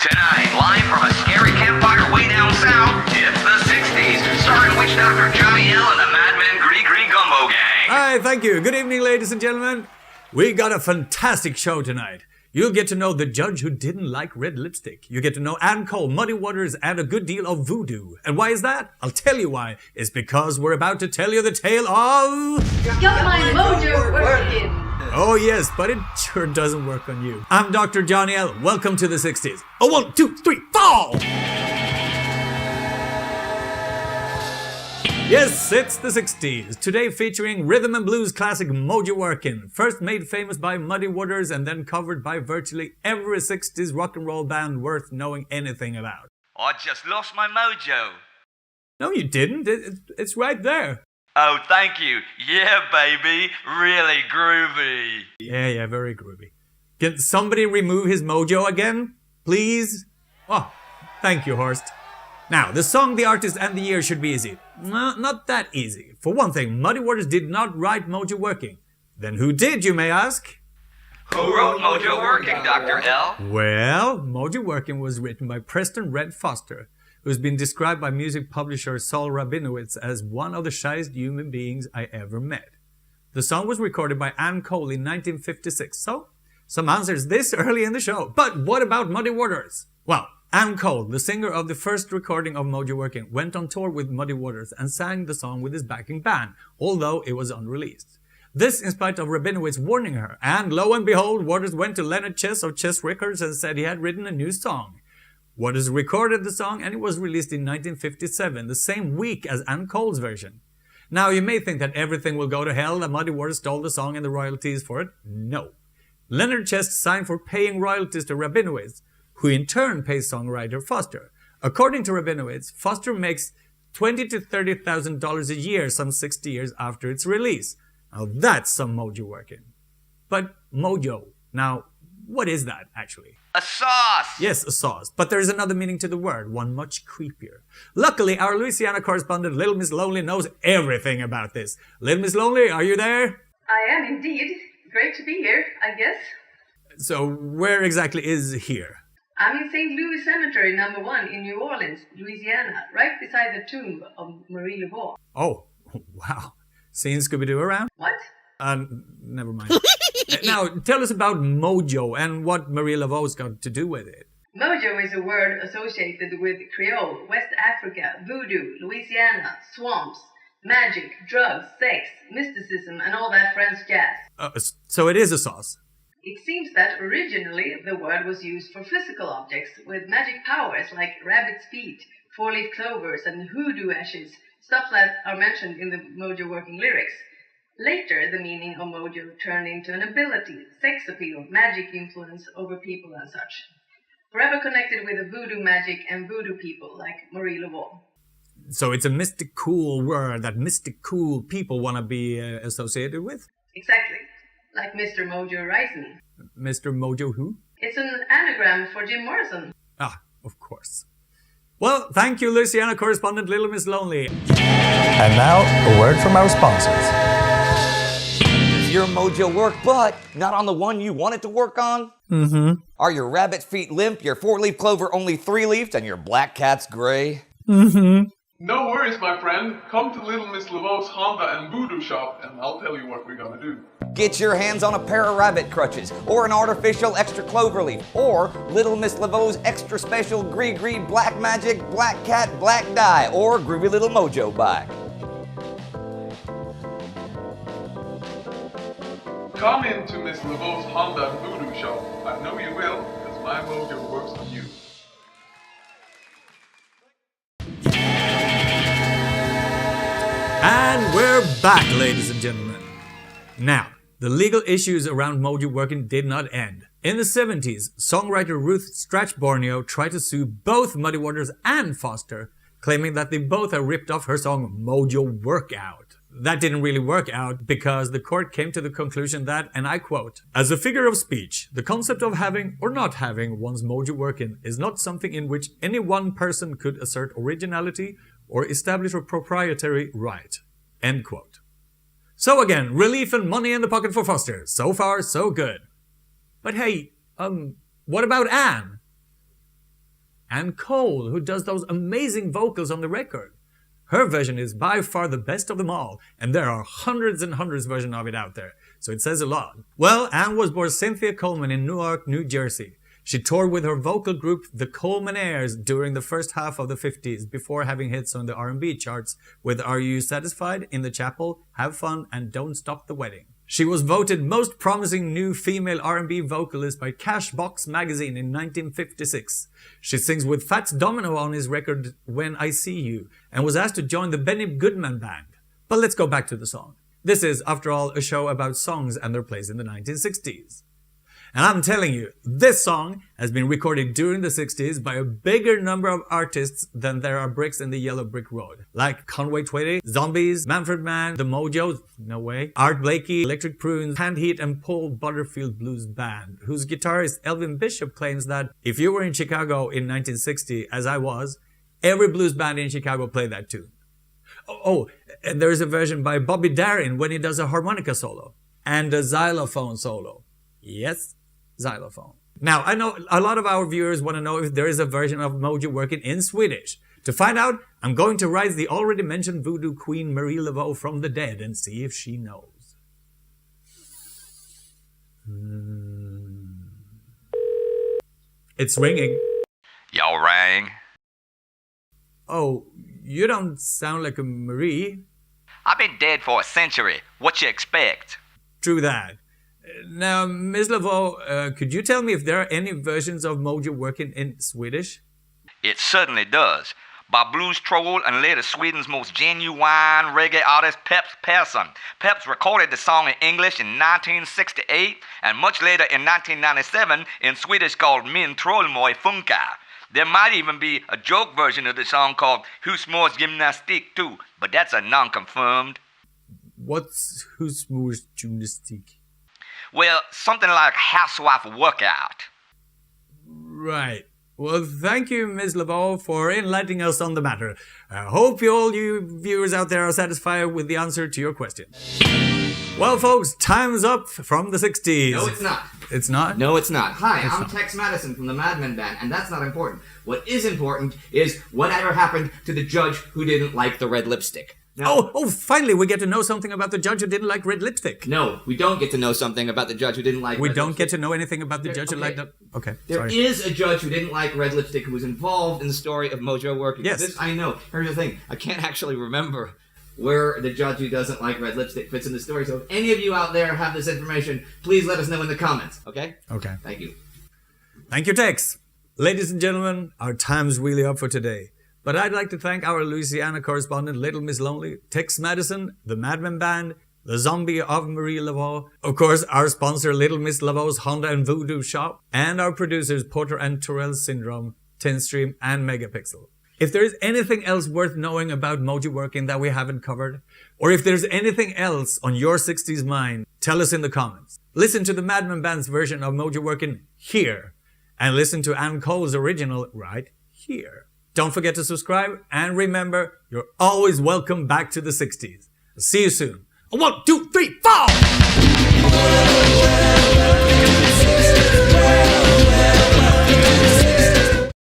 Tonight, live from a scary campfire way down south, it's the 60s, starring Witch Doctor Johnny L and the Madman Gris-gris Gumbo Gang. Hi, thank you. Good evening, ladies and gentlemen. We got a fantastic show tonight. You'll get to know the judge who didn't like red lipstick. You get to know Ann Cole, Muddy Waters, and a good deal of voodoo. And why is that? I'll tell you why. It's because we're about to tell you the tale of... Got my mojo working. Oh yes, but it sure doesn't work on you. I'm Dr. Johnny L. Welcome to the 60s. Oh, 1, 2, 3, fall! Yes, it's the 60s. Today featuring rhythm and blues classic Mojo Workin'. First made famous by Muddy Waters and then covered by virtually every 60s rock and roll band worth knowing anything about. I just lost my mojo. No, you didn't. It's right there. Oh, thank you. Yeah, baby. Really groovy. Yeah, very groovy. Can somebody remove his mojo again? Please? Oh, thank you, Horst. Now, the song, the artist, and the year should be easy. No, not that easy. For one thing, Muddy Waters did not write Mojo Working. Then who did, you may ask? Who wrote Mojo Working, Dr. L? Well, Mojo Working was written by Preston Red Foster, who's been described by music publisher Saul Rabinowitz as one of the shyest human beings I ever met. The song was recorded by Ann Cole in 1956, so some answers this early in the show. But what about Muddy Waters? Well, Ann Cole, the singer of the first recording of Mojo Working, went on tour with Muddy Waters and sang the song with his backing band, although it was unreleased. This in spite of Rabinowitz warning her, and lo and behold, Waters went to Leonard Chess of Chess Records and said he had written a new song. Waters recorded the song and it was released in 1957, the same week as Ann Cole's version. Now you may think that everything will go to hell, that Muddy Waters stole the song and the royalties for it. No. Leonard Chess signed for paying royalties to Rabinowitz, who in turn pays songwriter Foster. According to Rabinowitz, Foster makes $20,000 to $30,000 a year some 60 years after its release. Now that's some Mojo Working. But Mojo, now what is that actually? A sauce! Yes, a sauce. But there is another meaning to the word, one much creepier. Luckily, our Louisiana correspondent Little Miss Lonely knows everything about this. Little Miss Lonely, are you there? I am indeed. Great to be here, I guess. So where exactly is here? I'm in St. Louis Cemetery No. 1 in New Orleans, Louisiana, right beside the tomb of Marie Laveau. Oh, wow. Seen Scooby-Doo around? What? Never mind. Now, tell us about Mojo and what Marie Laveau's got to do with it. Mojo is a word associated with Creole, West Africa, voodoo, Louisiana, swamps, magic, drugs, sex, mysticism, and all that French jazz. So it is a sauce. It seems that originally the word was used for physical objects with magic powers like rabbit's feet, four-leaf clovers, and hoodoo ashes, stuff that are mentioned in the Mojo Working lyrics. Later, the meaning of mojo turned into an ability, sex appeal, magic influence over people and such. Forever connected with the voodoo magic and voodoo people like Marie Laveau. So it's a mystic cool word that mystic cool people want to be associated with? Exactly. Like Mr. Mojo Rising. Mr. Mojo who? It's an anagram for Jim Morrison. Ah, of course. Well, thank you, Louisiana correspondent Little Miss Lonely. And now, a word from our sponsors. Does your mojo work, but not on the one you want it to work on? Mm-hmm. Are your rabbit's feet limp, your four-leaf clover only three-leafed, and your black cat's gray? Mm-hmm. No worries, my friend. Come to Little Miss Laveau's Honda and Voodoo shop, and I'll tell you what we're gonna do. Get your hands on a pair of rabbit crutches, or an artificial extra clover leaf, or Little Miss Laveau's extra special Gris-gris Black Magic Black Cat Black Dye, or Groovy Little Mojo bike. Come into Miss Laveau's Honda and Voodoo shop. I know you will, because my mojo works on you. And we're back, ladies and gentlemen. Now, the legal issues around Mojo Working did not end. In the 70s, songwriter Ruth Stratch Borneo tried to sue both Muddy Waters and Foster, claiming that they both had ripped off her song Mojo Workout. That didn't really work out because the court came to the conclusion that, and I quote, "As a figure of speech, the concept of having or not having one's mojo working is not something in which any one person could assert originality or establish a proprietary right." End quote. So again, relief and money in the pocket for Foster. So far, so good. But hey, what about Anne? Ann Cole, who does those amazing vocals on the record. Her version is by far the best of them all, and there are hundreds and hundreds of versions of it out there, so it says a lot. Well, Ann was born Cynthia Coleman in Newark, New Jersey. She toured with her vocal group the Coleman-Airs during the first half of the 50s before having hits on the R&B charts with Are You Satisfied, In the Chapel, Have Fun, and Don't Stop the Wedding. She was voted Most Promising New Female R&B Vocalist by Cashbox magazine in 1956. She sings with Fats Domino on his record When I See You and was asked to join the Benny Goodman Band. But let's go back to the song. This is, after all, a show about songs and their place in the 1960s. And I'm telling you, this song has been recorded during the 60s by a bigger number of artists than there are bricks in the yellow brick road. Like Conway Twitty, Zombies, Manfred Mann, The Mojos, no way, Art Blakey, Electric Prunes, Hand Heat, and Paul Butterfield Blues Band, whose guitarist Elvin Bishop claims that if you were in Chicago in 1960, as I was, every blues band in Chicago played that tune. Oh, and there is a version by Bobby Darin when he does a harmonica solo and a xylophone solo. Yes, xylophone. Now, I know a lot of our viewers want to know if there is a version of Mojo working in Swedish. To find out, I'm going to rise the already mentioned voodoo queen Marie Laveau from the dead and see if she knows. It's ringing. Y'all rang? Oh, you don't sound like a Marie. I've been dead for a century. What you expect? True that. Now, Ms. Laveau, could you tell me if there are any versions of Mojo working in Swedish? It certainly does. By blues troll and later Sweden's most genuine reggae artist PEPS. PEPS recorded the song in English in 1968 and much later in 1997 in Swedish called Min troll moi funkar. There might even be a joke version of the song called Husmors gymnastik too, but that's a non-confirmed. What's Husmors gymnastik? Well, something like housewife workout. Right. Well, thank you, Ms. Laveau, for enlightening us on the matter. I hope all you viewers out there are satisfied with the answer to your question. Well, folks, time's up from the 60s. No, it's not. It's not? No, it's not. Hi, I'm Tex Madison from the Mad Men Band, and that's not important. What is important is whatever happened to the judge who didn't like the red lipstick. Now, Finally, we get to know something about the judge who didn't like red lipstick. No, we don't get to know something about the judge who didn't like We red don't lipstick. get to know anything about the judge who liked that. Okay, There sorry. is a judge who didn't like red lipstick who was involved in the story of Mojo working. Yes. This I know. Here's the thing. I can't actually remember where the judge who doesn't like red lipstick fits in the story. So if any of you out there have this information, please let us know in the comments. Okay? Okay. Thank you. Thank you, Tex. Ladies and gentlemen, our time's really up for today. But I'd like to thank our Louisiana correspondent, Little Miss Lonely, Tex Madison, the Madman Band, the Zombie of Marie Laveau, of course, our sponsor, Little Miss Laveau's Honda and Voodoo Shop, and our producers, Porter and Terrell Syndrome, Tinstream, and Megapixel. If there is anything else worth knowing about Mojo working that we haven't covered, or if there's anything else on your 60s mind, tell us in the comments. Listen to the Madman Band's version of Mojo working here, and listen to Ann Cole's original right here. Don't forget to subscribe, and remember, you're always welcome back to the 60s. See you soon. 1, 2, 3, 4!